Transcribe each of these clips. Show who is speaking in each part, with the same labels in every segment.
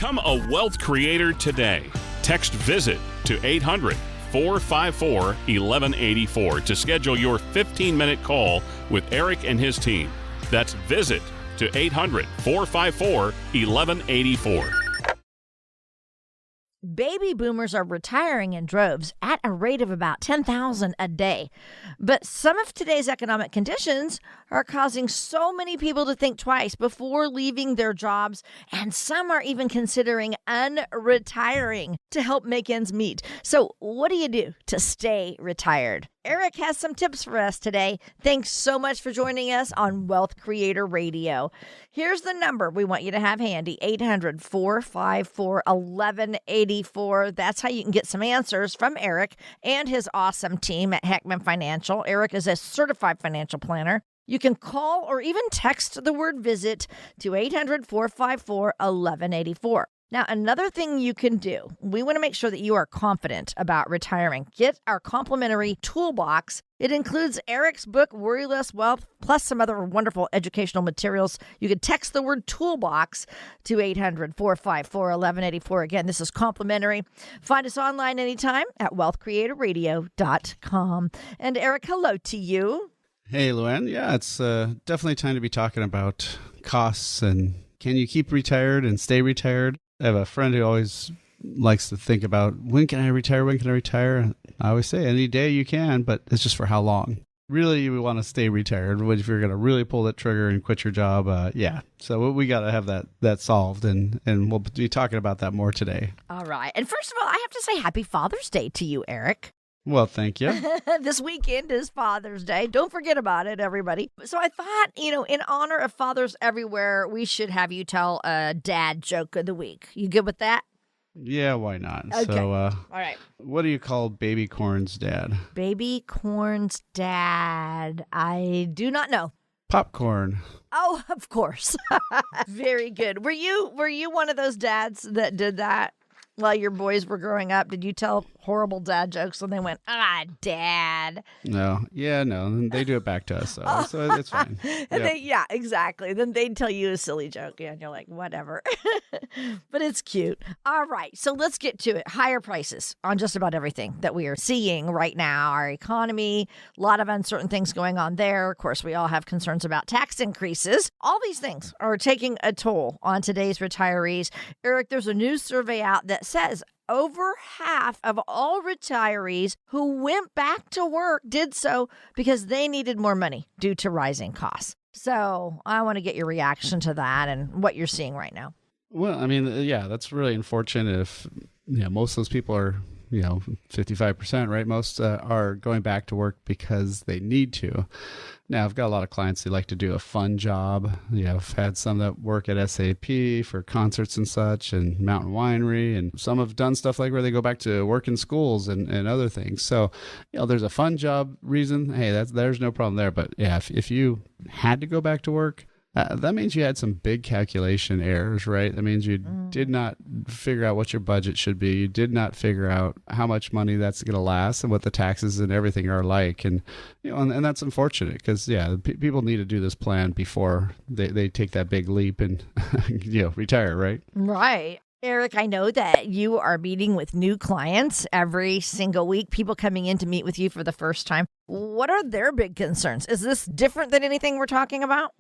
Speaker 1: Become a wealth creator today. Text VISIT to 800-454-1184 to schedule your 15-minute call with Eric and his team. That's VISIT to 800-454-1184.
Speaker 2: Baby boomers are retiring in droves at a rate of about 10,000 a day. But some of today's economic conditions are causing so many people to think twice before leaving their jobs, and some are even considering unretiring to help make ends meet. So what do you do to stay retired? Eric has some tips for us today. Thanks so much for joining us on Wealth Creator Radio. Here's the number we want you to have handy, 800-454-1184. That's how you can get some answers from Eric and his awesome team at Heckman Financial. Eric is a certified financial planner. You can call or even text the word VISIT to 800-454-1184. Now, another thing you can do, we want to make sure that you are confident about retiring. Get our complimentary toolbox. It includes Eric's book, Worry Less Wealth, plus some other wonderful educational materials. You can text the word toolbox to 800-454-1184. Again, this is complimentary. Find us online anytime at wealthcreatorradio.com. And Eric, hello to you.
Speaker 3: Hey, Luann. Yeah, it's definitely time to be talking about costs and can you keep retired and stay retired? I have a friend who always likes to think about when can I retire? When can I retire? I always say any day you can, but it's just for how long. Really, we want to stay retired. If you're going to really pull that trigger and quit your job, yeah. So we got to have that solved, and we'll be talking about that more today.
Speaker 2: All right. And first of all, I have to say Happy Father's Day to you, Eric.
Speaker 3: Well, thank you.
Speaker 2: This weekend is Father's Day. Don't forget about it, everybody. So I thought, in honor of fathers everywhere, we should have you tell a dad joke of the week. You good with that?
Speaker 3: Yeah, why not?
Speaker 2: Okay.
Speaker 3: So,
Speaker 2: all right.
Speaker 3: What do you call Baby Corn's dad?
Speaker 2: Baby Corn's dad. I do not know.
Speaker 3: Popcorn.
Speaker 2: Oh, of course. Very good. Were you one of those dads that did that? While your boys were growing up, did you tell horrible dad jokes when they went, Dad?
Speaker 3: No. Yeah, no. They do it back to us, so it's fine.
Speaker 2: And yeah, exactly. Then they'd tell you a silly joke, and you're like, whatever. But it's cute. All right, so let's get to it. Higher prices on just about everything that we are seeing right now. Our economy, a lot of uncertain things going on there. Of course, we all have concerns about tax increases. All these things are taking a toll on today's retirees. Eric, there's a new survey out that says over half of all retirees who went back to work did so because they needed more money due to rising costs. So I want to get your reaction to that and what you're seeing right now.
Speaker 3: Well, I mean, yeah, that's really unfortunate if most of those people are 55%, right? Most are going back to work because they need to. Now, I've got a lot of clients who like to do a fun job. I've had some that work at SAP for concerts and such and Mountain Winery, and some have done stuff like where they go back to work in schools and other things. So, there's a fun job reason. Hey, there's no problem there. But yeah, if you had to go back to work, that means you had some big calculation errors, right? That means you did not figure out what your budget should be. You did not figure out how much money that's going to last and what the taxes and everything are like. And, and that's unfortunate because, people need to do this plan before they take that big leap and, retire, right?
Speaker 2: Right. Eric, I know that you are meeting with new clients every single week, people coming in to meet with you for the first time. What are their big concerns? Is this different than anything we're talking about?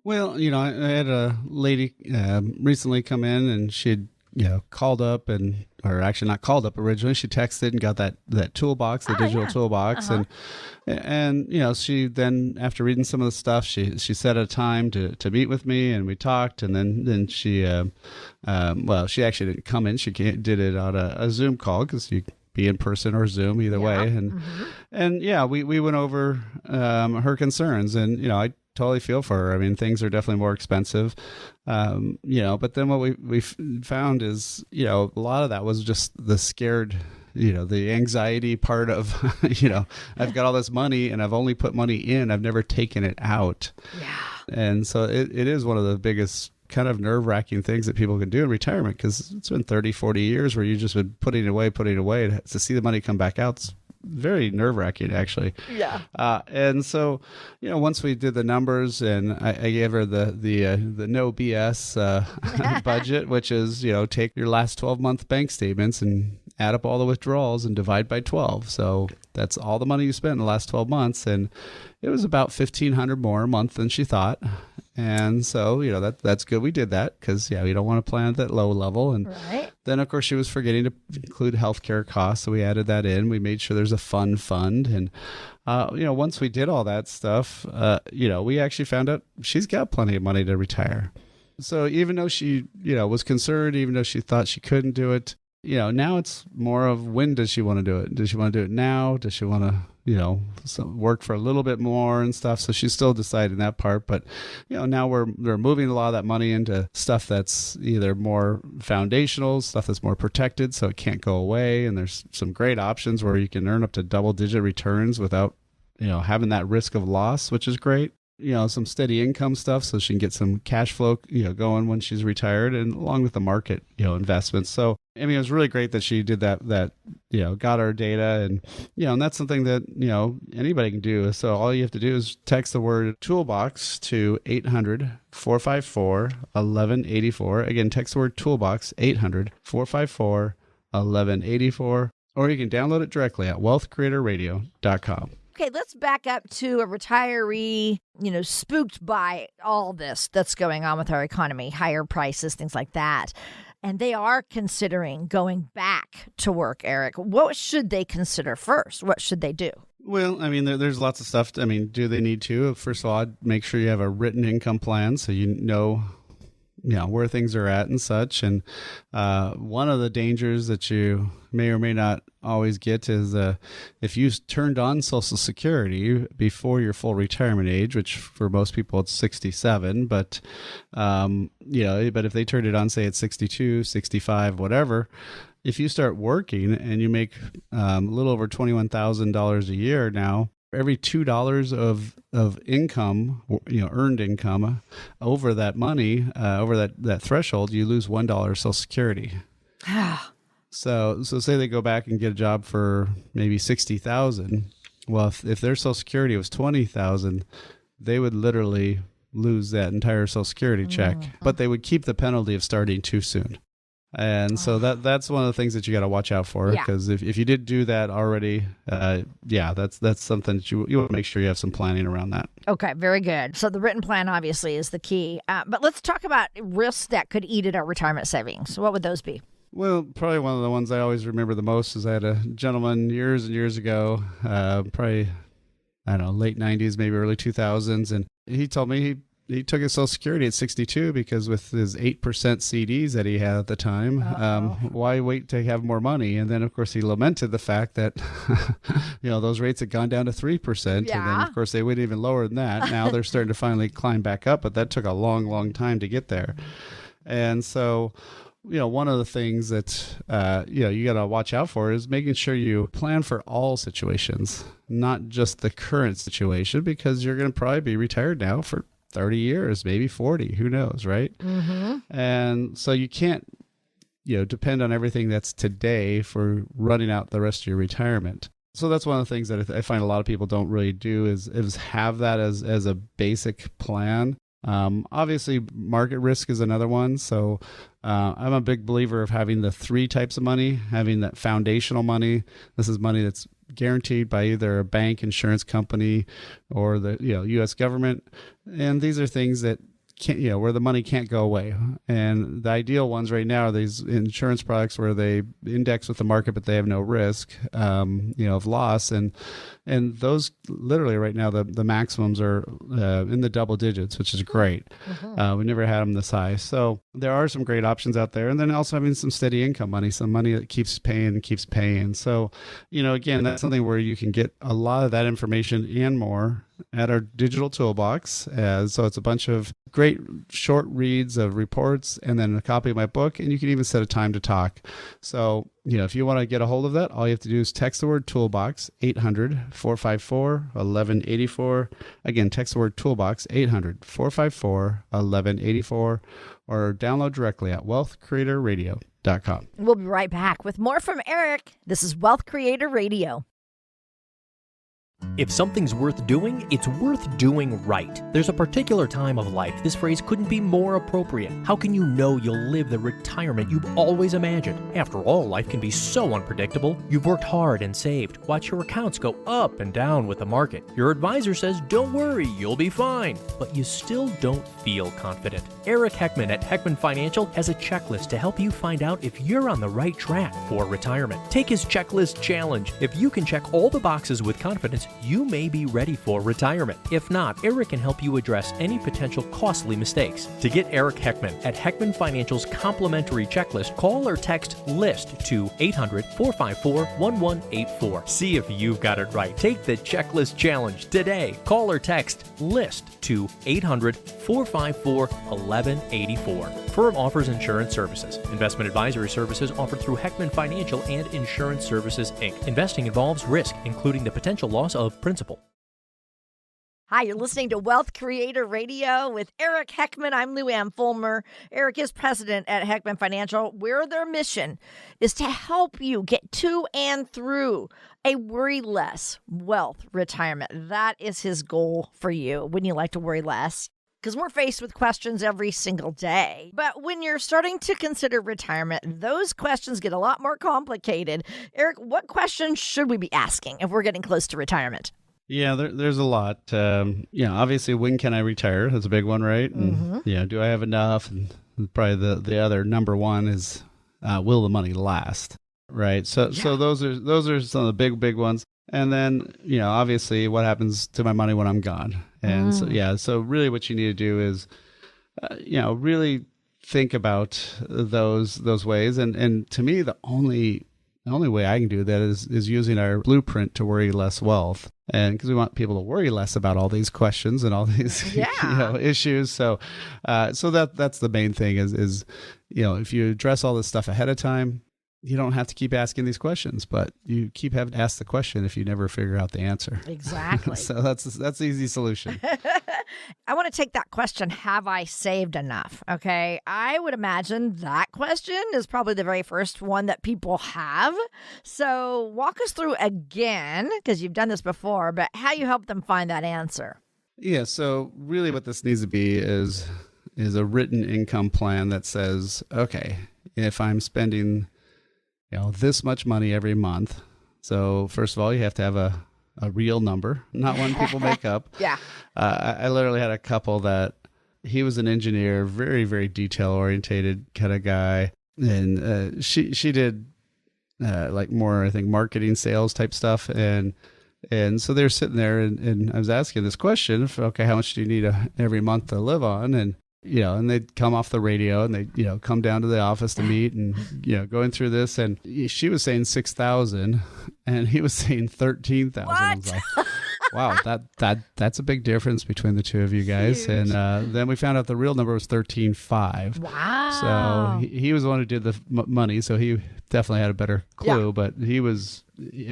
Speaker 3: Well, I had a lady recently come in and she'd, called up or actually not called up originally. She texted and got that toolbox, the digital toolbox.
Speaker 2: Uh-huh.
Speaker 3: And she then, after reading some of the stuff, she set a time to meet with me and we talked. And then she, she actually didn't come in. She did it on a Zoom call because you be in person or Zoom either way. And we went over her concerns and, I totally feel for her. I mean, things are definitely more expensive, but then what we found is, a lot of that was just the scared, the anxiety part of, I've got all this money and I've only put money in, I've never taken it out.
Speaker 2: Yeah. And
Speaker 3: so it is one of the biggest kind of nerve-wracking things that people can do in retirement because it's been 30, 40 years where you've just been putting it away. To see the money come back out, very nerve-wracking, actually.
Speaker 2: Yeah.
Speaker 3: And so, once we did the numbers, and I gave her the no BS budget, which is, take your last 12-month bank statements and add up all the withdrawals and divide by 12. So that's all the money you spent in the last 12 months. And it was about $1,500 more a month than she thought. And so, that's good. We did that because, we don't want to plan at that low level. And then, of course, she was forgetting to include healthcare costs. So we added that in. We made sure there's a fund. And, once we did all that stuff, we actually found out she's got plenty of money to retire. So even though she, was concerned, even though she thought she couldn't do it, now it's more of when does she want to do it? Does she want to do it now? Does she want to, work for a little bit more and stuff? So she's still deciding that part. But, now we're moving a lot of that money into stuff that's either more foundational, stuff that's more protected so it can't go away. And there's some great options where you can earn up to double-digit returns without, having that risk of loss, which is great. Some steady income stuff so she can get some cash flow, going when she's retired, and along with the market, investments. So, it was really great that she did that, got our data, and that's something that, anybody can do. So all you have to do is text the word toolbox to 800-454-1184. Again, text the word toolbox, 800-454-1184, or you can download it directly at wealthcreatorradio.com.
Speaker 2: Okay, let's back up to a retiree, spooked by all this that's going on with our economy, higher prices, things like that. And they are considering going back to work, Eric. What should they consider first? What should they do?
Speaker 3: Well, there's lots of stuff. Do they need to? First of all, I'd make sure you have a written income plan so you know where things are at and such. And one of the dangers that you may or may not always get is if you turned on Social Security before your full retirement age, which for most people it's 67, but but if they turned it on, say at 62, 65, whatever, if you start working and you make a little over $21,000 a year now, every $2 of income, earned income over that money, over that threshold, you lose $1 Social Security. So say they go back and get a job for maybe $60,000. Well, if their Social Security was $20,000, they would literally lose that entire Social Security check, but they would keep the penalty of starting too soon. And so that's one of the things that you got to watch out for, because if you did do that already, that's something that you want to make sure you have some planning around that.
Speaker 2: Okay, very good. So the written plan obviously is the key. But let's talk about risks that could eat at our retirement savings. What would those be?
Speaker 3: Well, probably one of the ones I always remember the most is I had a gentleman years and years ago, probably, I don't know, late 90s, maybe early 2000s. And he told me he took his Social Security at 62 because with his 8% CDs that he had at the time, why wait to have more money? And then, of course, he lamented the fact that, those rates had gone down to 3%. And then, of course, they went even lower than that. Now they're starting to finally climb back up, but that took a long, long time to get there. And so, one of the things that, you got to watch out for is making sure you plan for all situations, not just the current situation, because you're going to probably be retired now for 30 years, maybe 40, who knows, right? Mm-hmm. And so you can't, depend on everything that's today for running out the rest of your retirement. So that's one of the things that I find a lot of people don't really do is have that as a basic plan. Obviously, market risk is another one. So I'm a big believer of having the three types of money, having that foundational money. This is money that's guaranteed by either a bank, insurance company, or the U.S. government. And these are things that can't, where the money can't go away. And the ideal ones right now are these insurance products where they index with the market, but they have no risk, of loss. And those literally right now, the maximums are in the double digits, which is great. Mm-hmm. We never had them this high. So there are some great options out there. And then also having some steady income money, some money that keeps paying. So, again, that's something where you can get a lot of that information and more at our digital toolbox. So it's a bunch of great short reads of reports and then a copy of my book. And you can even set a time to talk. So, if you want to get a hold of that, all you have to do is text the word toolbox, 800-454-1184. Again, text the word toolbox, 800-454-1184, or download directly at wealthcreatorradio.com.
Speaker 2: We'll be right back with more from Eric. This is Wealth Creator Radio.
Speaker 4: If something's worth doing, it's worth doing right. There's a particular time of life this phrase couldn't be more appropriate. How can you know you'll live the retirement you've always imagined? After all, life can be so unpredictable. You've worked hard and saved. Watch your accounts go up and down with the market. Your advisor says, don't worry, you'll be fine. But you still don't feel confident. Eric Heckman at Heckman Financial has a checklist to help you find out if you're on the right track for retirement. Take his checklist challenge. If you can check all the boxes with confidence, you may be ready for retirement. If not, Eric can help you address any potential costly mistakes. To get Eric Heckman at Heckman Financial's complimentary checklist, call or text LIST to 800-454-1184. See if you've got it right. Take the checklist challenge today. Call or text LIST to 800-454-1184. Firm offers insurance services. Investment advisory services offered through Heckman Financial and Insurance Services, Inc. Investing involves risk, including the potential loss of principal.
Speaker 2: Hi, you're listening to Wealth Creator Radio with Eric Heckman. I'm Lou Ann Fulmer. Eric is president at Heckman Financial, where their mission is to help you get to and through a worry-less wealth retirement. That is his goal for you. Wouldn't you like to worry less? Because we're faced with questions every single day. But when you're starting to consider retirement, those questions get a lot more complicated. Eric, what questions should we be asking if we're getting close to retirement?
Speaker 3: Yeah, there's a lot. Obviously, when can I retire? That's a big one, right? And do I have enough? And probably the other number one is, will the money last? Right. So those are some of the big ones. And then, obviously, what happens to my money when I'm gone? And so really what you need to do is, really think about those ways. And to me, the only way I can do that is using our blueprint to worry less wealth. And because we want people to worry less about all these questions and all these issues. So that's the main thing is if you address all this stuff ahead of time, you don't have to keep asking these questions, but you keep having to ask the question if you never figure out the answer.
Speaker 2: Exactly.
Speaker 3: So that's the easy solution.
Speaker 2: I want to take that question, have I saved enough? Okay. I would imagine that question is probably the very first one that people have. So walk us through again, because you've done this before, but how you help them find that answer.
Speaker 3: Yeah. So really what this needs to be is a written income plan that says, okay, if I'm spending this much money every month. So first of all, you have to have a real number, not one people make up.
Speaker 2: Yeah.
Speaker 3: I literally had a couple that he was an engineer, very, very detail orientated kind of guy. And she did like more, I think, marketing sales type stuff. And so they're sitting there and I was asking this question, okay, how much do you need every month to live on? And and they'd come off the radio and they, come down to the office to meet and, going through this. And she was saying 6,000 and he was saying 13,000. I was like, wow, that's a big difference between the two of you guys. Huge. And then we found out the real number was 13,500.
Speaker 2: Wow.
Speaker 3: So he was the one who did the money. So he definitely had a better clue, but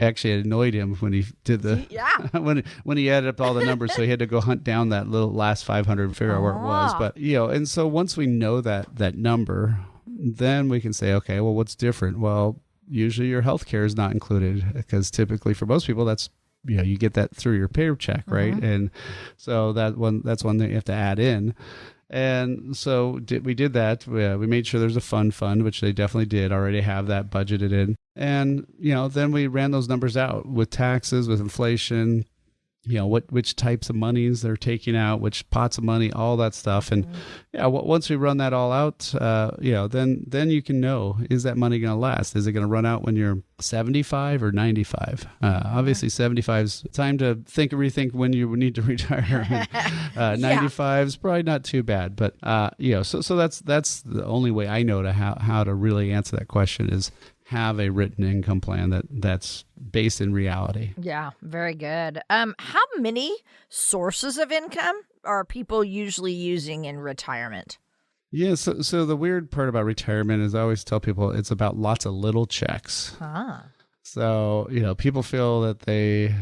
Speaker 3: actually it annoyed him when he did when he added up all the numbers. So he had to go hunt down that little last 500 and figure out where it was. But, and so once we know that number, then we can say, okay, well, what's different? Well, usually your health care is not included because typically for most people, that's, you get that through your paycheck, right? And so that's one that you have to add in. And so we did that. We made sure there's a fund, which they definitely did already have that budgeted in. And, then we ran those numbers out with taxes, with inflation, which types of monies they're taking out, which pots of money, all that stuff. And once we run that all out, then you can know, is that money going to last? Is it going to run out when you're 75 or 95? Obviously 75 is time to rethink when you need to retire. 95 is probably not too bad, but so that's the only way I know to how to really answer that question is have a written income plan that's based in reality.
Speaker 2: Yeah, very good. How many sources of income are people usually using in retirement?
Speaker 3: Yeah, so the weird part about retirement is I always tell people it's about lots of little checks. So, people feel that they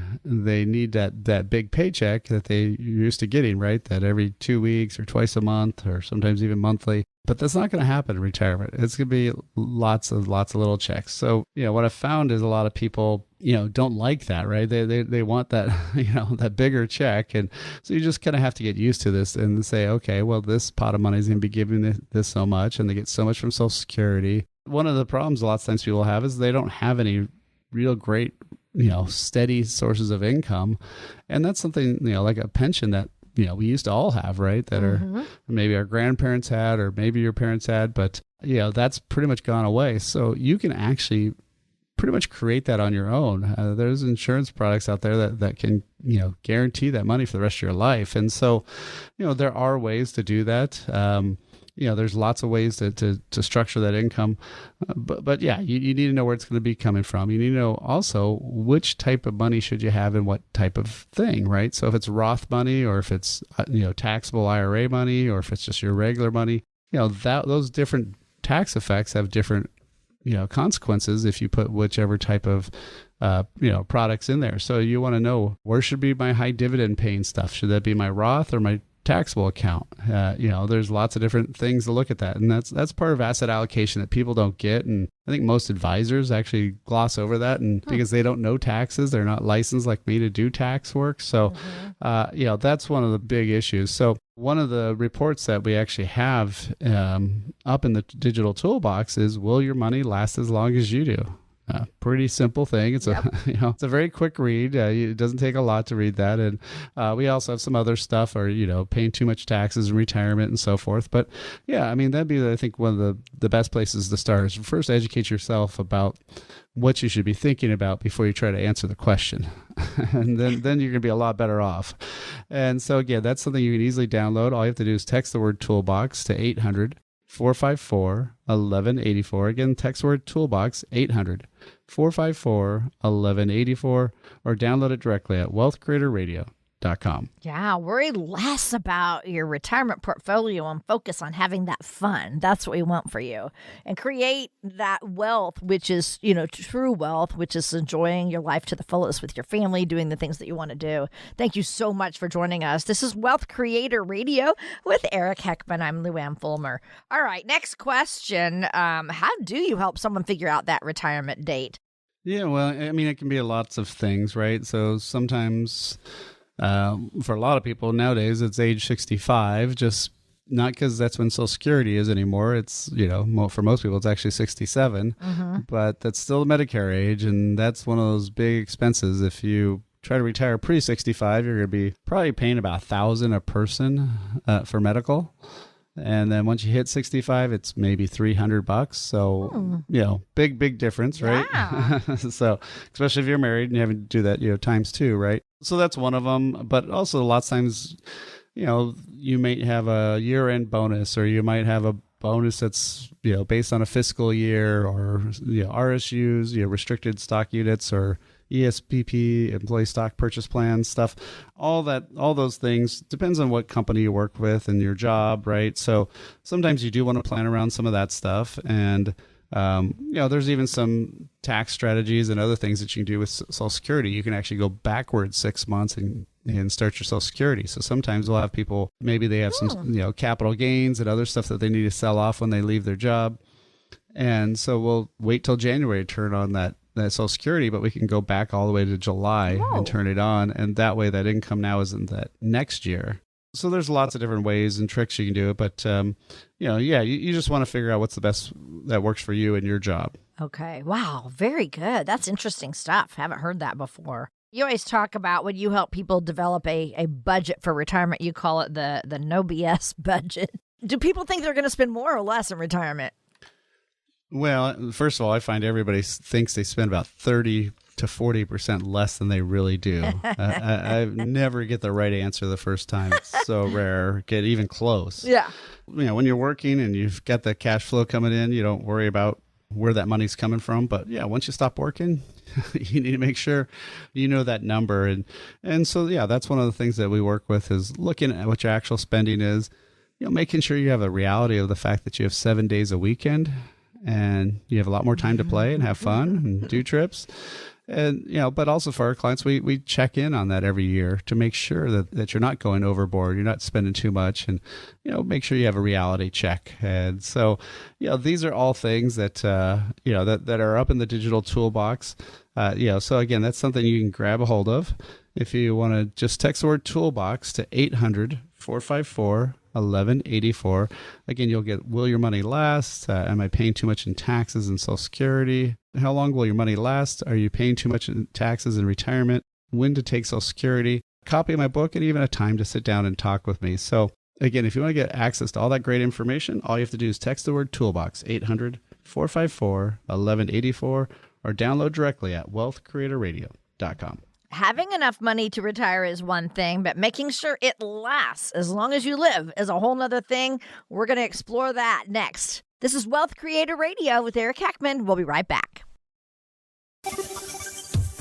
Speaker 3: need that big paycheck that they used to getting, right? That every 2 weeks or twice a month or sometimes even monthly. But that's not going to happen in retirement. It's going to be lots of little checks. So, what I've found is a lot of people don't like that, right? They want that, that bigger check. And so you just kind of have to get used to this and say, okay, well, this pot of money is going to be giving this so much, and they get so much from Social Security. One of the problems a lot of times people have is they don't have any real great, steady sources of income. And that's something, like a pension that, we used to all have, right? That are maybe our grandparents had, or maybe your parents had, but that's pretty much gone away. So you can actually pretty much create that on your own. There's insurance products out there that can, guarantee that money for the rest of your life. And so, there are ways to do that. There's lots of ways to structure that income. But yeah, you need to know where it's going to be coming from. You need to know also which type of money should you have and what type of thing, right? So if it's Roth money, or if it's, taxable IRA money, or if it's just your regular money, those different tax effects have different consequences if you put whichever type of, products in there. So you want to know, where should be my high dividend paying stuff? Should that be my Roth or my taxable account? There's lots of different things to look at that. And that's part of asset allocation that people don't get. And I think most advisors actually gloss over that. And because they don't know taxes, they're not licensed like me to do tax work. So, that's one of the big issues. So one of the reports that we actually have up in the digital toolbox is, will your money last as long as you do? Pretty simple thing. It's it's a very quick read. It doesn't take a lot to read that. And we also have some other stuff, or, paying too much taxes in retirement and so forth. But yeah, I mean, that'd be, I think, one of the best places to start is first educate yourself about what you should be thinking about before you try to answer the question. And then you're going to be a lot better off. And so again, that's something you can easily download. All you have to do is text the word toolbox to 800-454-1184. Again, text word toolbox 800-454-1184, or download it directly at wealthcreatorradio.com.
Speaker 2: Yeah, worry less about your retirement portfolio and focus on having that fun. That's what we want for you. And create that wealth, which is, true wealth, which is enjoying your life to the fullest with your family, doing the things that you want to do. Thank you so much for joining us. This is Wealth Creator Radio with Eric Heckman. I'm Luann Fulmer. All right, next question. How do you help someone figure out that retirement date?
Speaker 3: Yeah, well, I mean, it can be lots of things, right? So sometimes... for a lot of people nowadays, it's age 65, just not because that's when Social Security is anymore. It's, for most people, it's actually 67, but that's still the Medicare age. And that's one of those big expenses. If you try to retire pre-65, you're going to be probably paying about $1,000 a person for medical. And then once you hit 65, it's maybe $300. So, big difference, right?
Speaker 2: Yeah.
Speaker 3: So, especially if you're married and you having to do that, times two, right? So that's one of them. But also lots of times, you might have a year-end bonus, or you might have a bonus that's, based on a fiscal year, or, RSUs, restricted stock units, or ESPP, employee stock purchase plan stuff, all those things depends on what company you work with and your job, right? So sometimes you do want to plan around some of that stuff. And, there's even some tax strategies and other things that you can do with Social Security. You can actually go backwards 6 months and start your Social Security. So sometimes we'll have people, maybe they have some, capital gains and other stuff that they need to sell off when they leave their job. And so we'll wait till January to turn on that Social Security, but we can go back all the way to July and turn it on. And that way that income now is in that next year. So there's lots of different ways and tricks you can do it. But, you just want to figure out what's the best that works for you and your job.
Speaker 2: Okay. Wow. Very good. That's interesting stuff. Haven't heard that before. You always talk about when you help people develop a budget for retirement, you call it the no BS budget. Do people think they're going to spend more or less in retirement?
Speaker 3: Well, first of all, I find everybody thinks they spend about 30 to 40% less than they really do. I never get the right answer the first time. It's so rare, get even close.
Speaker 2: Yeah.
Speaker 3: When you're working and you've got the cash flow coming in, you don't worry about where that money's coming from. But yeah, once you stop working, you need to make sure you know that number. And so, yeah, that's one of the things that we work with is looking at what your actual spending is, making sure you have a reality of the fact that you have 7 days a weekend and you have a lot more time to play and have fun and do trips. And, but also for our clients, we check in on that every year to make sure that you're not going overboard, you're not spending too much, and, make sure you have a reality check. And so, these are all things that, that are up in the digital toolbox. So again, that's something you can grab a hold of. If you want to just text the word toolbox to 800-454-1184. Again, you'll get, will your money last? Am I paying too much in taxes and Social Security? How long will your money last? Are you paying too much in taxes and retirement? When to take Social Security? Copy of my book, and even a time to sit down and talk with me. So again, if you want to get access to all that great information, all you have to do is text the word toolbox, 800-454-1184, or download directly at wealthcreatorradio.com.
Speaker 2: Having enough money to retire is one thing, but making sure it lasts as long as you live is a whole nother thing. We're going to explore that next. This is Wealth Creator Radio with Eric Heckman. We'll be right back.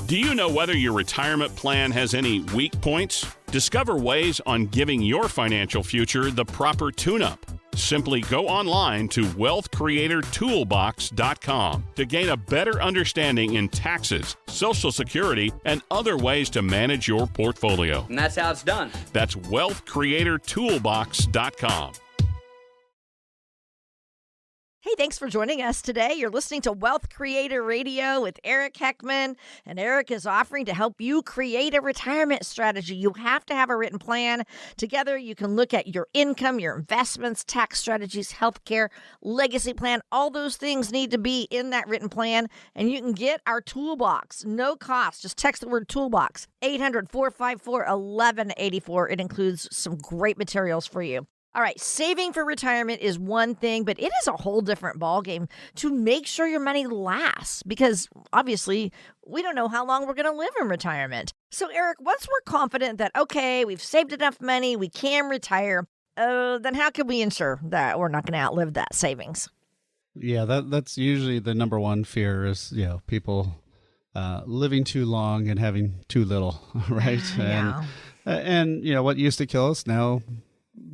Speaker 1: Do you know whether your retirement plan has any weak points? Discover ways on giving your financial future the proper tune-up. Simply go online to wealthcreatortoolbox.com to gain a better understanding in taxes, Social Security, and other ways to manage your portfolio.
Speaker 5: And that's how it's done.
Speaker 1: That's wealthcreatortoolbox.com.
Speaker 2: Hey, thanks for joining us today. You're listening to Wealth Creator Radio with Eric Heckman, and Eric is offering to help you create a retirement strategy. You have to have a written plan. Together, you can look at your income, your investments, tax strategies, healthcare, legacy plan. All those things need to be in that written plan, and you can get our toolbox. No cost. Just text the word toolbox, 800-454-1184. It includes some great materials for you. All right, saving for retirement is one thing, but it is a whole different ballgame to make sure your money lasts, because obviously we don't know how long we're going to live in retirement. So, Eric, once we're confident that, okay, we've saved enough money, we can retire, then how can we ensure that we're not going to outlive that savings?
Speaker 3: Yeah, that's usually the number one fear is, people living too long and having too little, right?
Speaker 2: Yeah.
Speaker 3: And what used to kill us now,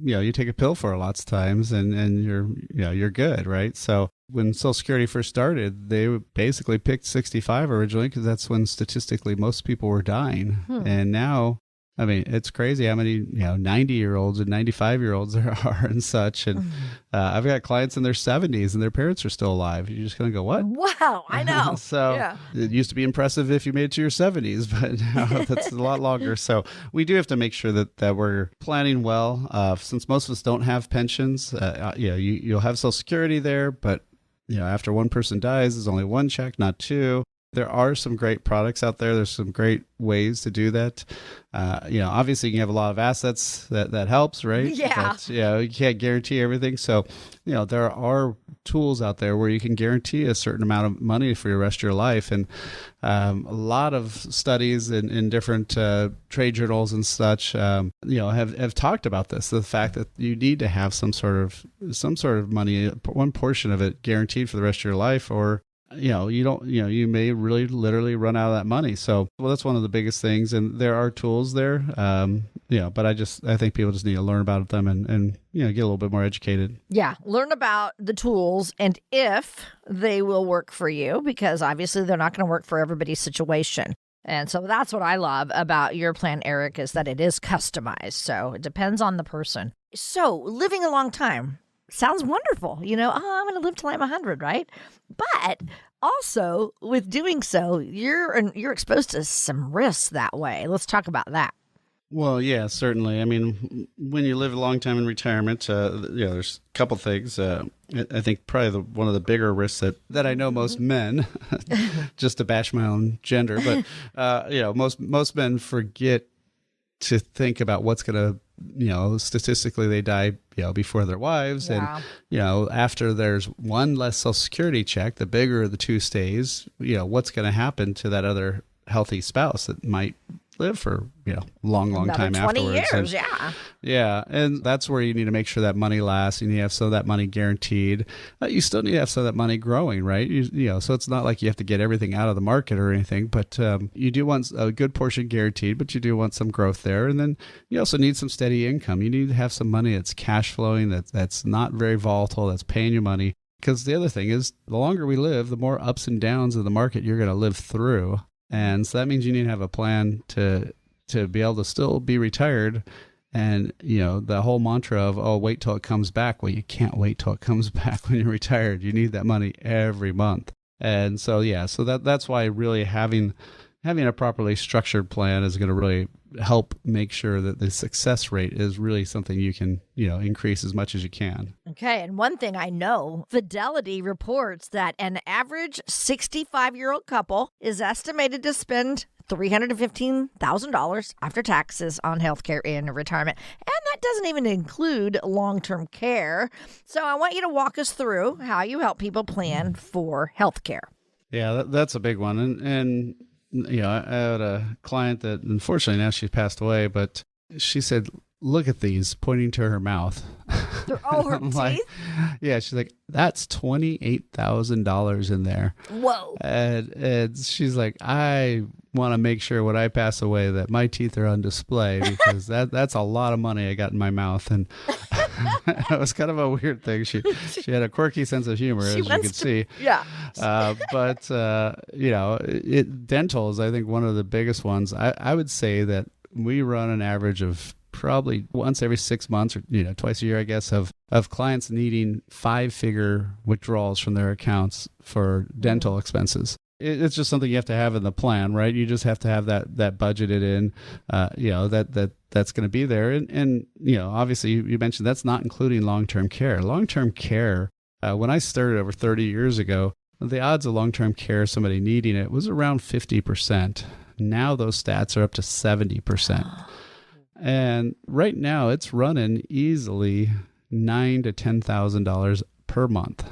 Speaker 3: you take a pill for it lots of times and you're good, right? So when Social Security first started, they basically picked 65 originally because that's when statistically most people were dying. And now, I mean, it's crazy how many 90-year-olds and 95-year-olds there are and such. And I've got clients in their 70s and their parents are still alive. You're just going to go, what?
Speaker 2: Wow, I know.
Speaker 3: So yeah. It used to be impressive if you made it to your 70s, but now that's a lot longer. So we do have to make sure that we're planning well. Since most of us don't have pensions, you'll have Social Security there, but after one person dies, there's only one check, not two. There are some great products out there. There's some great ways to do that. Obviously you can have a lot of assets that helps, right?
Speaker 2: Yeah.
Speaker 3: But, you can't guarantee everything. So, there are tools out there where you can guarantee a certain amount of money for the rest of your life. And a lot of studies in different trade journals and such, have talked about this, the fact that you need to have some sort of money, one portion of it guaranteed for the rest of your life, or you may really literally run out of that money. So, that's one of the biggest things. And there are tools there. But I think people just need to learn about them and get a little bit more educated.
Speaker 2: Yeah. Learn about the tools and if they will work for you, because obviously they're not going to work for everybody's situation. And so that's what I love about your plan, Eric, is that it is customized. So it depends on the person. So living a long time sounds wonderful. I'm going to live till I'm 100, right? But also with doing so, you're exposed to some risks that way. Let's talk about that.
Speaker 3: Well, yeah, certainly. I mean, when you live a long time in retirement, there's a couple things. I think probably one of the bigger risks that I know most men, just to bash my own gender, but most men forget to think about what's going to, statistically they die, before their wives.
Speaker 2: Yeah.
Speaker 3: And, after there's one less Social Security check, the bigger of the two stays, what's going to happen to that other healthy spouse that might live for, long
Speaker 2: Another
Speaker 3: time
Speaker 2: 20
Speaker 3: afterwards.
Speaker 2: years,
Speaker 3: And,
Speaker 2: yeah.
Speaker 3: Yeah. And that's where you need to make sure that money lasts. You need to have some of that money guaranteed. You still need to have some of that money growing, right? So it's not like you have to get everything out of the market or anything, but you do want a good portion guaranteed, but you do want some growth there. And then you also need some steady income. You need to have some money that's cash flowing, that's not very volatile, that's paying you money. Because the other thing is, the longer we live, the more ups and downs of the market you're going to live through. And so that means you need to have a plan to be able to still be retired. And, the whole mantra of, oh, wait till it comes back. Well, you can't wait till it comes back when you're retired. You need that money every month. And so, that's why really having a properly structured plan is going to really help make sure that the success rate is really something you can, increase as much as you can.
Speaker 2: Okay. And one thing I know, Fidelity reports that an average 65-year-old couple is estimated to spend $315,000 after taxes on healthcare in retirement. And that doesn't even include long-term care. So I want you to walk us through how you help people plan for healthcare.
Speaker 3: Yeah, that's a big one. And I had a client that unfortunately now she's passed away, but she said, look at these, pointing to her mouth.
Speaker 2: Oh, her teeth?
Speaker 3: Like, yeah, she's like, that's $28,000 in there.
Speaker 2: Whoa.
Speaker 3: And she's like, I want to make sure when I pass away that my teeth are on display because that's a lot of money I got in my mouth. And it was kind of a weird thing. She had a quirky sense of humor, as you could see.
Speaker 2: Yeah.
Speaker 3: But dental is, I think, one of the biggest ones. I would say that we run an average of probably once every 6 months or twice a year, I guess, of clients needing 5-figure withdrawals from their accounts for dental expenses. It's just something you have to have in the plan, right? You just have to have that budgeted in, that's going to be there. And obviously you mentioned that's not including long-term care. Long-term care, when I started over 30 years ago, the odds of long-term care, somebody needing it, was around 50%. Now those stats are up to 70%. And right now it's running easily $9,000 to $10,000 per month.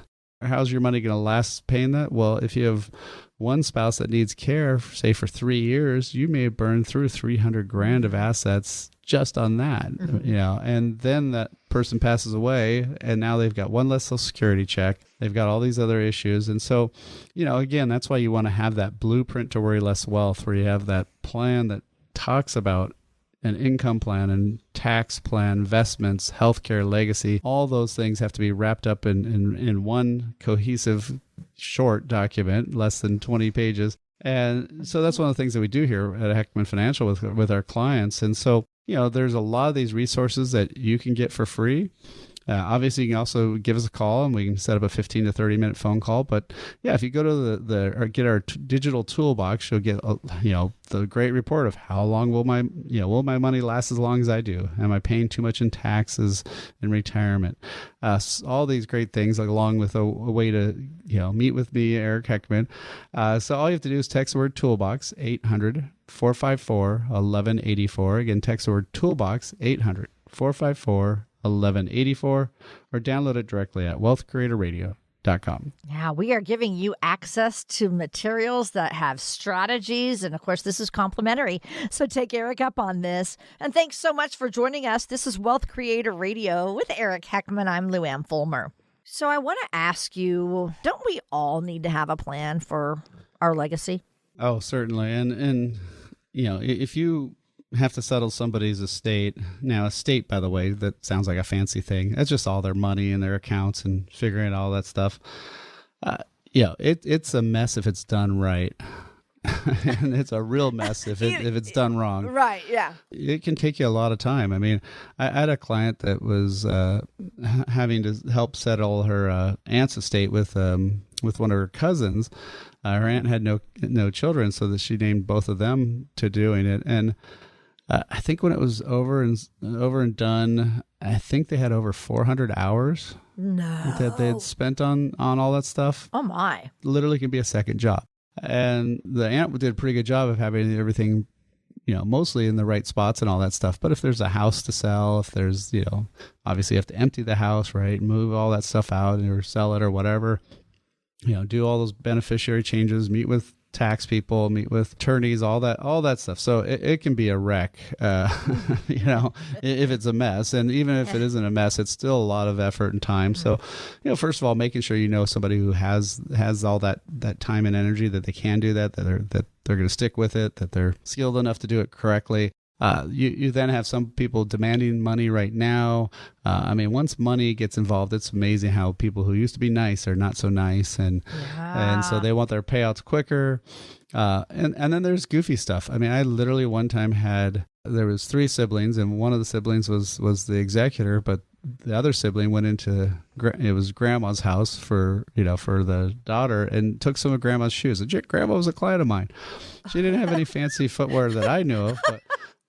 Speaker 3: How's your money going to last paying that? Well, if you have one spouse that needs care, say for 3 years, you may burn through $300,000 of assets just on that, and then that person passes away and now they've got one less Social Security check. They've got all these other issues. And so, again, that's why you want to have that blueprint to worry less wealth, where you have that plan that talks about an income plan and tax plan, investments, healthcare, legacy. All those things have to be wrapped up in one cohesive short document, less than 20 pages. And so that's one of the things that we do here at Heckman Financial with our clients. And so, there's a lot of these resources that you can get for free. Obviously, you can also give us a call and we can set up a 15 to 30 minute phone call. But yeah, if you go to or get our digital toolbox, you'll get, the great report of how long will my money last as long as I do? Am I paying too much in taxes in retirement? All these great things, along with a way to, meet with me, Eric Heckman. So all you have to do is text the word toolbox, 800-454-1184. Again, text the word toolbox, 800-454-1184, or download it directly at wealthcreatorradio.com.
Speaker 2: Yeah, we are giving you access to materials that have strategies. And of course, this is complimentary. So take Eric up on this. And thanks so much for joining us. This is Wealth Creator Radio with Eric Heckman. I'm Lou Ann Fulmer. So I want to ask you, don't we all need to have a plan for our legacy?
Speaker 3: Oh, certainly. And if you have to settle somebody's estate. Now, estate, by the way, that sounds like a fancy thing. That's just all their money and their accounts and figuring all that stuff. It's a mess if it's done right. And it's a real mess if it's done wrong.
Speaker 2: Right, yeah.
Speaker 3: It can take you a lot of time. I mean, I had a client that was having to help settle her aunt's estate with one of her cousins. Her aunt had no children, so that she named both of them to doing it. And I think when it was over and done, I think they had over 400 hours that they had spent on all that stuff.
Speaker 2: Oh my! Literally
Speaker 3: can be a second job. And the aunt did a pretty good job of having everything, mostly in the right spots and all that stuff. But if there's a house to sell, if there's, obviously you have to empty the house, right? Move all that stuff out or sell it or whatever. Do all those beneficiary changes, meet with tax people, meet with attorneys, all that stuff. So it can be a wreck, if it's a mess. And even if it isn't a mess, it's still a lot of effort and time. So, first of all, making sure somebody who has all that time and energy that they can do that they're going to stick with it, that they're skilled enough to do it correctly. You then have some people demanding money right now. I mean, once money gets involved, it's amazing how people who used to be nice are not so nice, and so they want their payouts quicker. And then there's goofy stuff. I mean, I literally one time there was 3 siblings, and one of the siblings was the executor, but the other sibling went into it was grandma's house for the daughter, and took some of grandma's shoes. And grandma was a client of mine. She didn't have any fancy footwear that I knew of,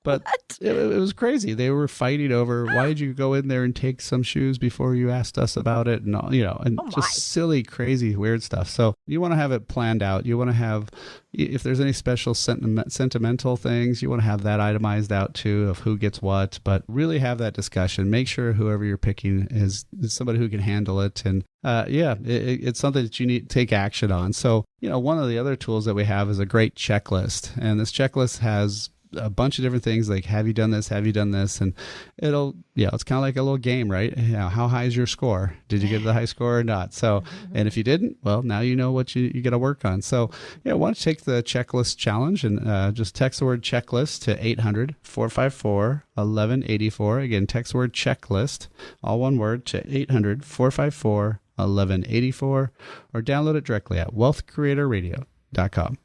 Speaker 3: but it was crazy. They were fighting over, why did you go in there and take some shoes before you asked us about it? And, just silly, crazy, weird stuff. So you want to have it planned out. You want to have, if there's any special sentimental things, you want to have that itemized out too, of who gets what, but really have that discussion. Make sure whoever you're picking is somebody who can handle it. And it's something that you need to take action on. So, one of the other tools that we have is a great checklist. And this checklist has a bunch of different things like, have you done this? Have you done this? And it's kind of like a little game, right? How high is your score?Id you get the high score or not? So, and if you didn't, well, now you know what you got to work on. So, why don't you take the checklist challenge and just text the word checklist to 800-454-1184. Again, text the word checklist, all one word, to 800-454-1184, or download it directly at wealthcreatorradio.com.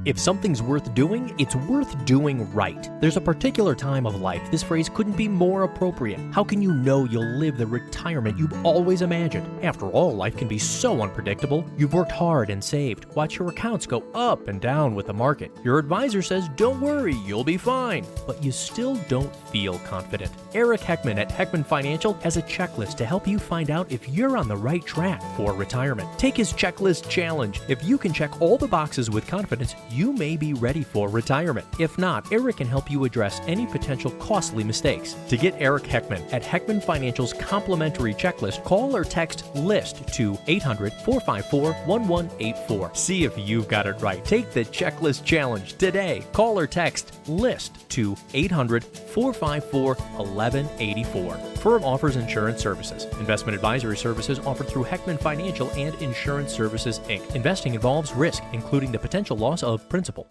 Speaker 4: If something's worth doing, it's worth doing right. There's a particular time of life this phrase couldn't be more appropriate. How can you know you'll live the retirement you've always imagined? After all, life can be so unpredictable. You've worked hard and saved. Watch your accounts go up and down with the market. Your advisor says, don't worry, you'll be fine. But you still don't feel confident. Eric Heckman at Heckman Financial has a checklist to help you find out if you're on the right track for retirement. Take his checklist challenge. If you can check all the boxes with confidence, you may be ready for retirement. If not, Eric can help you address any potential costly mistakes. To get Eric Heckman at Heckman Financial's complimentary checklist, call or text LIST to 800-454-1184. See if you've got it right. Take the checklist challenge today. Call or text LIST to 800-454-1184. Firm offers insurance services. Investment advisory services offered through Heckman Financial and Insurance Services, Inc. Investing involves risk, including the potential loss of principal.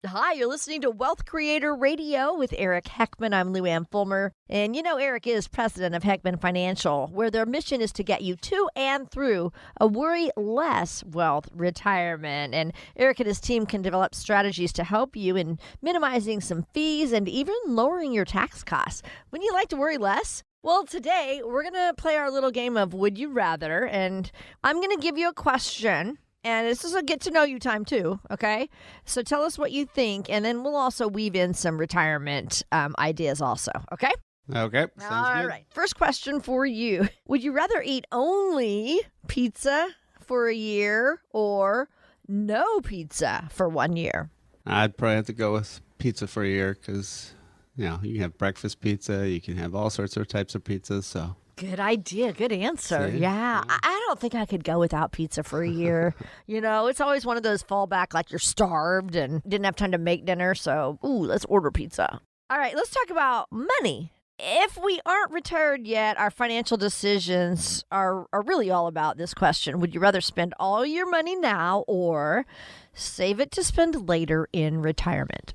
Speaker 2: Hi, you're listening to Wealth Creator Radio with Eric Heckman. I'm Lou Ann Fulmer. And Eric is president of Heckman Financial, where their mission is to get you to and through a worry-less wealth retirement. And Eric and his team can develop strategies to help you in minimizing some fees and even lowering your tax costs. Wouldn't you like to worry less? Well, today we're going to play our little game of Would You Rather, and I'm going to give you a question. And this is a get-to-know-you time, too, okay? So tell us what you think, and then we'll also weave in some retirement ideas also, okay?
Speaker 3: Okay, sounds good.
Speaker 2: All right. First question for you. Would you rather eat only pizza for a year or no pizza for 1 year?
Speaker 3: I'd probably have to go with pizza for a year because, you can have breakfast pizza. You can have all sorts of types of pizzas, so...
Speaker 2: Good idea. Good answer.
Speaker 3: See?
Speaker 2: Yeah. I don't think I could go without pizza for a year. It's always one of those fallback, like you're starved and didn't have time to make dinner. So, let's order pizza. All right, let's talk about money. If we aren't retired yet, our financial decisions are really all about this question. Would you rather spend all your money now or save it to spend later in retirement?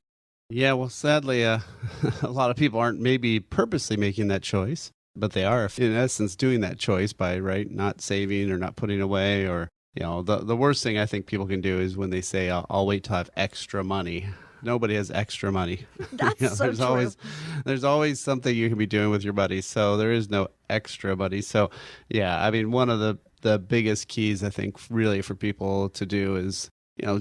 Speaker 3: Yeah, well, sadly, a lot of people aren't maybe purposely making that choice. But they are, in essence, doing that choice by, not saving or not putting away. Or, the worst thing I think people can do is when they say, I'll wait till I have extra money. Nobody has extra money.
Speaker 2: That's so true.
Speaker 3: There's always something you can be doing with your money. So there is no extra money. So, yeah, I mean, one of the biggest keys, I think, really for people to do is,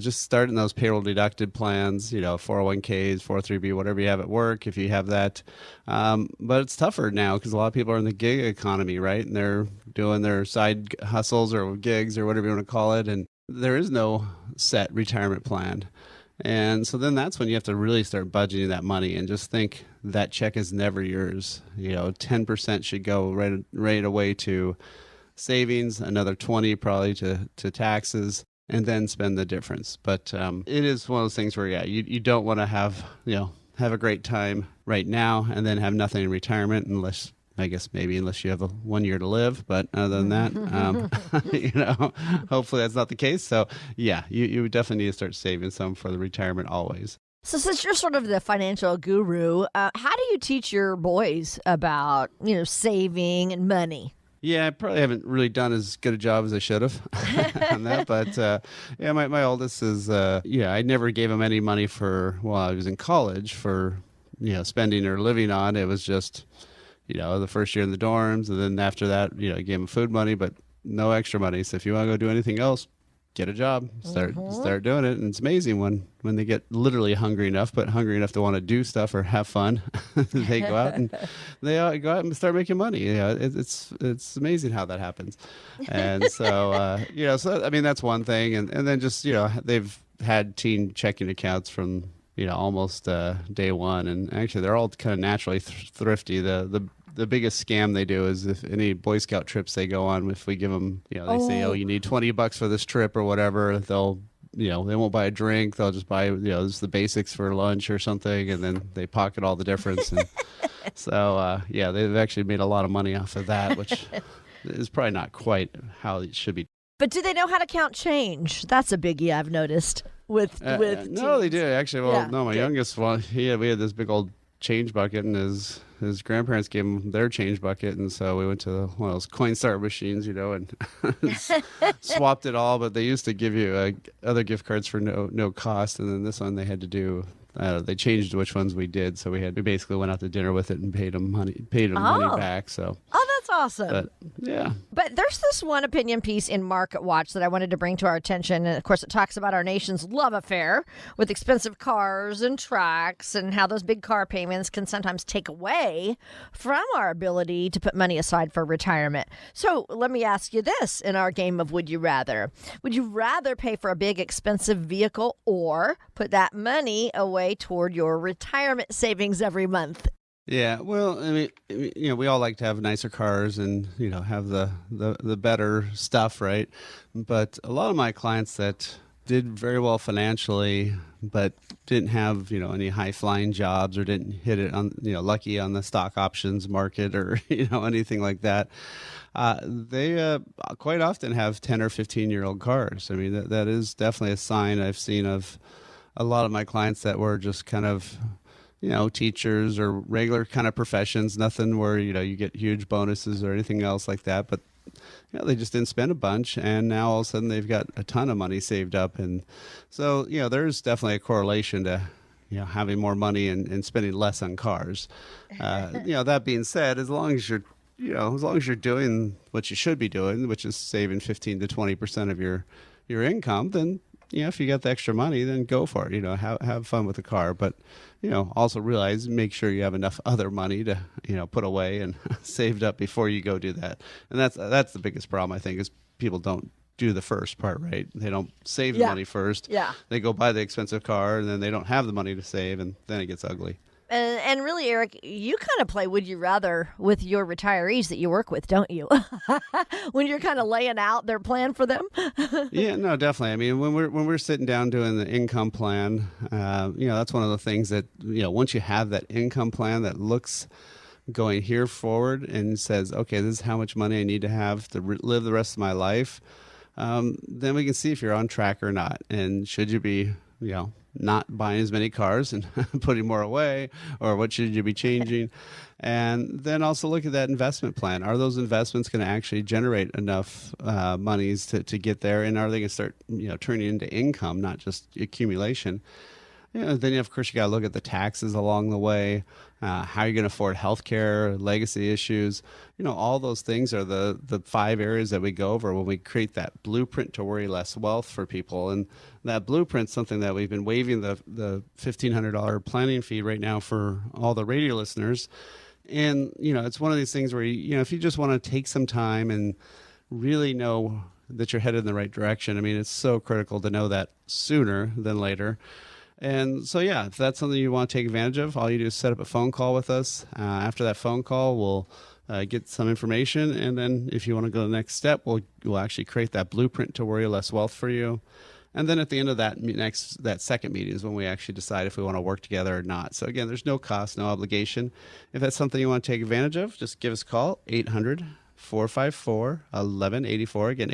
Speaker 3: just starting those payroll deducted plans, 401ks, 403b, whatever you have at work, if you have that. But it's tougher now because a lot of people are in the gig economy, right? And they're doing their side hustles or gigs or whatever you want to call it. And there is no set retirement plan. And so then that's when you have to really start budgeting that money and just think that check is never yours. 10% should go right away to savings, another 20 probably to taxes, and then spend the difference. But it is one of those things where, you don't want to have a great time right now and then have nothing in retirement unless you have 1 year to live. But other than that, hopefully that's not the case. So, yeah, you definitely need to start saving some for the retirement always.
Speaker 2: So since you're sort of the financial guru, how do you teach your boys about, saving and money?
Speaker 3: Yeah, I probably haven't really done as good a job as I should have on that. But yeah, my oldest is, I never gave him any money while I was in college for, spending or living on. It was just, the first year in the dorms. And then after that, I gave him food money, but no extra money. So if you want to go do anything else, get a job, start doing it. And it's amazing when they get literally hungry enough to want to do stuff or have fun. They go out and go out and start making money. It's amazing how that happens. And so so I mean that's one thing. And then just they've had teen checking accounts from almost day one, and actually they're all kind of naturally thrifty. The biggest scam they do is if any Boy Scout trips they go on, if we give them, they say, oh, you need $20 for this trip or whatever, they'll, they won't buy a drink. They'll just buy, just the basics for lunch or something. And then they pocket all the difference. And so, they've actually made a lot of money off of that, which is probably not quite how it should be.
Speaker 2: But do they know how to count change? That's a biggie I've noticed with
Speaker 3: no,
Speaker 2: teens.
Speaker 3: They do actually. Well,
Speaker 2: Yeah,
Speaker 3: no, my youngest one, we had this big old change bucket, and his grandparents gave him their change bucket, and so we went to one of those coin start machines, and swapped it all. But they used to give you other gift cards for no cost, and then this one they had to do. They changed which ones we did, so we basically went out to dinner with it and paid them money back. So
Speaker 2: that's awesome.
Speaker 3: But yeah.
Speaker 2: But there's this one opinion piece in Market Watch that I wanted to bring to our attention. And of course, it talks about our nation's love affair with expensive cars and trucks and how those big car payments can sometimes take away from our ability to put money aside for retirement. So let me ask you this in our game of Would You Rather. Would you rather pay for a big expensive vehicle or put that money away toward your retirement savings every month?
Speaker 3: Yeah, well, I mean, we all like to have nicer cars and, have the better stuff, right? But a lot of my clients that did very well financially, but didn't have, any high-flying jobs or didn't hit it on, lucky on the stock options market or, anything like that, they quite often have 10 or 15-year-old cars. I mean, that is definitely a sign I've seen of a lot of my clients that were just kind of teachers or regular kind of professions, nothing where, you get huge bonuses or anything else like that. But, they just didn't spend a bunch. And now all of a sudden they've got a ton of money saved up. And so, there's definitely a correlation to, having more money and spending less on cars. That being said, as long as you're doing what you should be doing, which is saving 15 to 20% of your income, then, if you got the extra money, then go for it. Have fun with the car, but also make sure you have enough other money to put away and saved up before you go do that. And that's the biggest problem, I think, is people don't do the first part right. They don't save the money first.
Speaker 2: Yeah,
Speaker 3: they go buy the expensive car, and then they don't have the money to save, and then it gets ugly.
Speaker 2: And really, Eric, you kind of play Would You Rather with your retirees that you work with, don't you? When you're kind of laying out their plan for them.
Speaker 3: Yeah, no, definitely. I mean, when we're sitting down doing the income plan, that's one of the things that, once you have that income plan that looks going here forward and says, okay, this is how much money I need to have to live the rest of my life, then we can see if you're on track or not. And should you be, not buying as many cars and putting more away, or what should you be changing? And then also look at that investment plan. Are those investments going to actually generate enough monies to get there? And are they going to start, turning into income, not just accumulation? Then, of course, you got to look at the taxes along the way, how you're going to afford healthcare, legacy issues. All those things are the 5 areas that we go over when we create that blueprint to worry less wealth for people. And that blueprint's something that we've been waiving the $1,500 planning fee right now for all the radio listeners. And, it's one of these things where, if you just want to take some time and really know that you're headed in the right direction, I mean, it's so critical to know that sooner than later. And so, if that's something you want to take advantage of, all you do is set up a phone call with us. After that phone call, we'll get some information. And then if you want to go to the next step, we'll actually create that blueprint to worry less wealth for you. And then at the end of that second meeting is when we actually decide if we want to work together or not. So again, there's no cost, no obligation. If that's something you want to take advantage of, just give us a call, 800-454-1184. Again,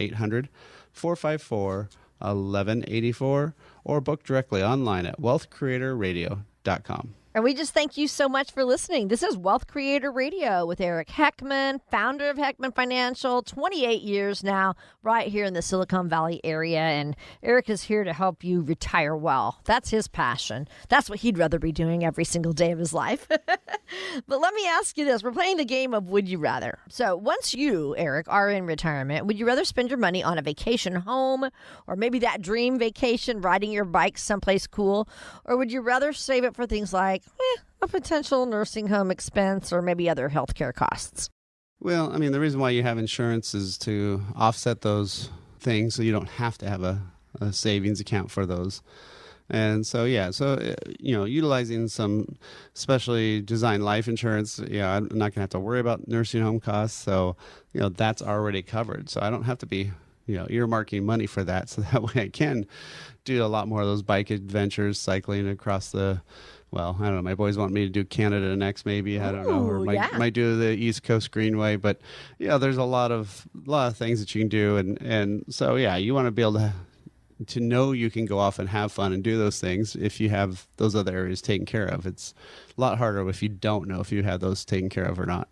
Speaker 3: 800-454-1184. 1184 or book directly online at wealthcreatorradio.com.
Speaker 2: And we just thank you so much for listening. This is Wealth Creator Radio with Eric Heckman, founder of Heckman Financial, 28 years now, right here in the Silicon Valley area. And Eric is here to help you retire well. That's his passion. That's what he'd rather be doing every single day of his life. But let me ask you this. We're playing the game of Would You Rather. So once you, Eric, are in retirement, would you rather spend your money on a vacation home or maybe that dream vacation, riding your bike someplace cool? Or would you rather save it for things like a potential nursing home expense or maybe other healthcare costs?
Speaker 3: Well, I mean, the reason why you have insurance is to offset those things so you don't have to have a savings account for those. And so, utilizing some specially designed life insurance, I'm not going to have to worry about nursing home costs. So, that's already covered. So I don't have to be, earmarking money for that. So that way I can do a lot more of those bike adventures, cycling across I don't know. My boys want me to do Canada next, maybe. I don't know. Or might do the East Coast Greenway. But there's a lot of things that you can do, and so you want to be able to know you can go off and have fun and do those things if you have those other areas taken care of. It's a lot harder if you don't know if you have those taken care of or not.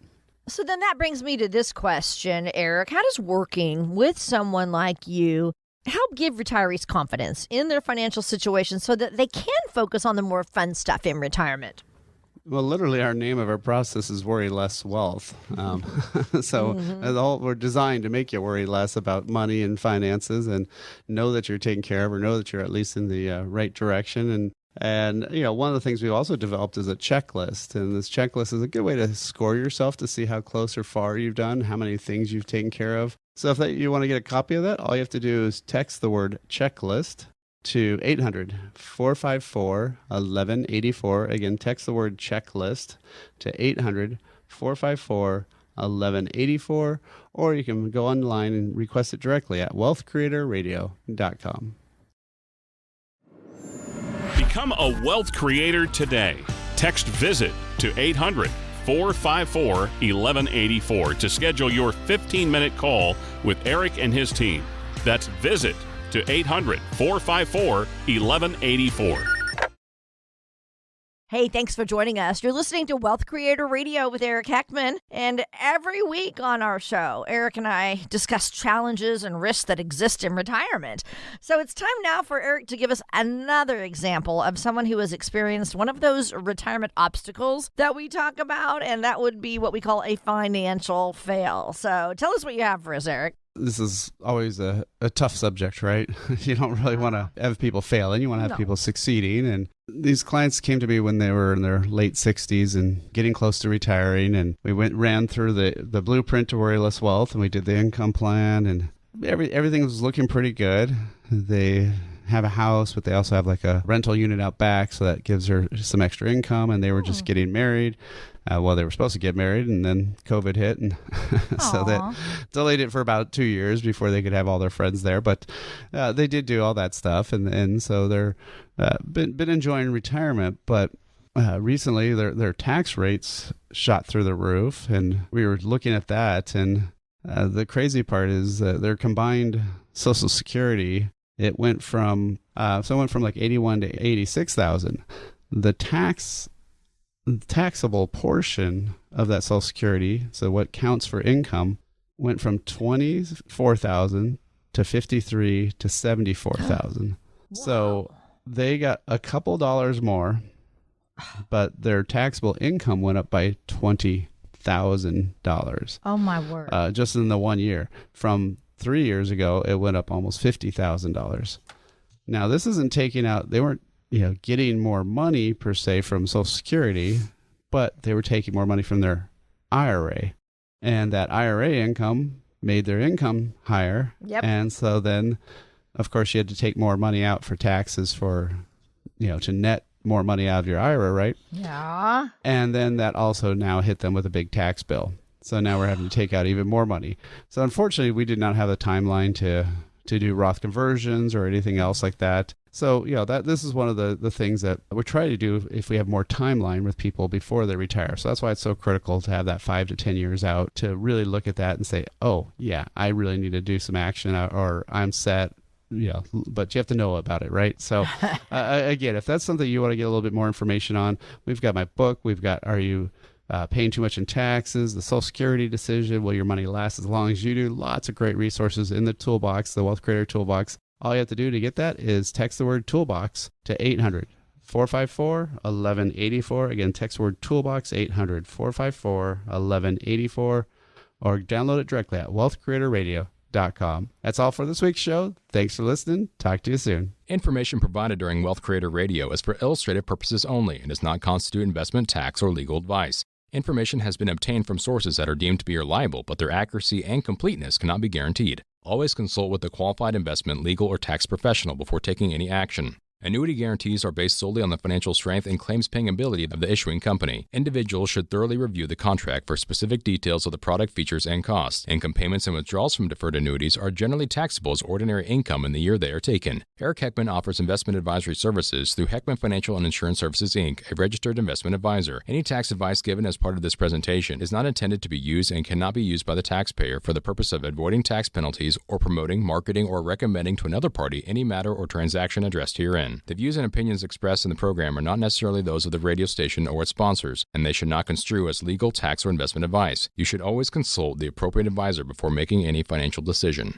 Speaker 2: So then that brings me to this question, Eric. How does working with someone like you help give retirees confidence in their financial situation so that they can focus on the more fun stuff in retirement?
Speaker 3: Well, literally, our name of our process is Worry Less Wealth. We're designed to make you worry less about money and finances and know that you're taken care of or know that you're at least in the right direction. And one of the things we've also developed is a checklist. And this checklist is a good way to score yourself to see how close or far you've done, how many things you've taken care of. So if you want to get a copy of that, all you have to do is text the word checklist to 800-454-1184. Again, text the word checklist to 800-454-1184, or you can go online and request it directly at wealthcreatorradio.com.
Speaker 1: Become a wealth creator today. Text VISIT to 800-454-1184 to schedule your 15-minute call with Eric and his team. That's VISIT to 800-454-1184.
Speaker 2: Hey, thanks for joining us. You're listening to Wealth Creator Radio with Eric Heckman. And every week on our show, Eric and I discuss challenges and risks that exist in retirement. So it's time now for Eric to give us another example of someone who has experienced one of those retirement obstacles that we talk about, and that would be what we call a financial fail. So tell us what you have for us, Eric.
Speaker 3: This is always a tough subject, right? You don't really want to have people failing. You want to have people succeeding. And these clients came to me when they were in their late 60s and getting close to retiring. And we ran through the blueprint to Worry Less Wealth, and we did the income plan, and everything was looking pretty good. They have a house, but they also have like a rental unit out back, so that gives her some extra income. And they were just getting married. They were supposed to get married, and then COVID hit, and so that delayed it for about 2 years before they could have all their friends there. But they did do all that stuff, and so they're been enjoying retirement. But recently, their tax rates shot through the roof, and we were looking at that. And the crazy part is their combined Social Security, it went from like 81 to 86,000. The taxable portion of that Social Security, so what counts for income, went from 24,000 to 53 to 74,000. Wow. So they got a couple dollars more, but their taxable income went up by $20,000.
Speaker 2: Oh my word!
Speaker 3: Just in the 1 year. From 3 years ago, it went up almost $50,000. Now this isn't taking out. They weren't getting more money per se from Social Security, but they were taking more money from their IRA. And that IRA income made their income higher. Yep. And so then, of course, you had to take more money out for taxes to net more money out of your IRA, right?
Speaker 2: Yeah.
Speaker 3: And then that also now hit them with a big tax bill. So now we're having to take out even more money. So unfortunately, we did not have a timeline to do Roth conversions or anything else like that. So, this is one of the things that we're trying to do if we have more timeline with people before they retire. So that's why it's so critical to have that 5 to 10 years out to really look at that and say, oh, yeah, I really need to do some action, or I'm set. but you have to know about it, right? So again, if that's something you want to get a little bit more information on, we've got my book. We've got Are You Paying Too Much in Taxes? The Social Security Decision. Will your money last as long as you do? Lots of great resources in the toolbox, the Wealth Creator Toolbox. All you have to do to get that is text the word toolbox to 800-454-1184. Again, text the word toolbox, 800-454-1184, or download it directly at wealthcreatorradio.com. That's all for this week's show. Thanks for listening. Talk to you soon.
Speaker 5: Information provided during Wealth Creator Radio is for illustrative purposes only and does not constitute investment, tax, or legal advice. Information has been obtained from sources that are deemed to be reliable, but their accuracy and completeness cannot be guaranteed. Always consult with a qualified investment, legal, or tax professional before taking any action. Annuity guarantees are based solely on the financial strength and claims-paying ability of the issuing company. Individuals should thoroughly review the contract for specific details of the product features and costs. Income payments and withdrawals from deferred annuities are generally taxable as ordinary income in the year they are taken. Eric Heckman offers investment advisory services through Heckman Financial and Insurance Services, Inc., a registered investment advisor. Any tax advice given as part of this presentation is not intended to be used and cannot be used by the taxpayer for the purpose of avoiding tax penalties or promoting, marketing, or recommending to another party any matter or transaction addressed herein. The views and opinions expressed in the program are not necessarily those of the radio station or its sponsors, and they should not construe as legal, tax, or investment advice. You should always consult the appropriate advisor before making any financial decision.